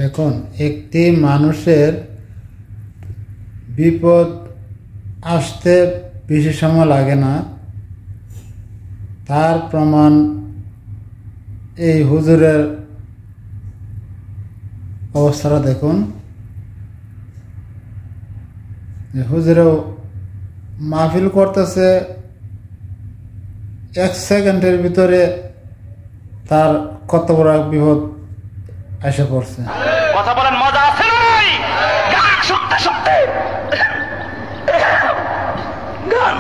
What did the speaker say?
দেখুন, একটি মানুষের বিপদ আসতে বেশি সময় লাগে না, তার প্রমাণ এই হুজুরের অবস্থাটা দেখুন। হুজুরেও মাহফিল করতেছে, 1 সেকেন্ডের ভিতরে তার কত বড় বিপদ এসে পড়ছে। কথা বলেন, মজা আছে না নাই? গান শুনতে শুনতে গান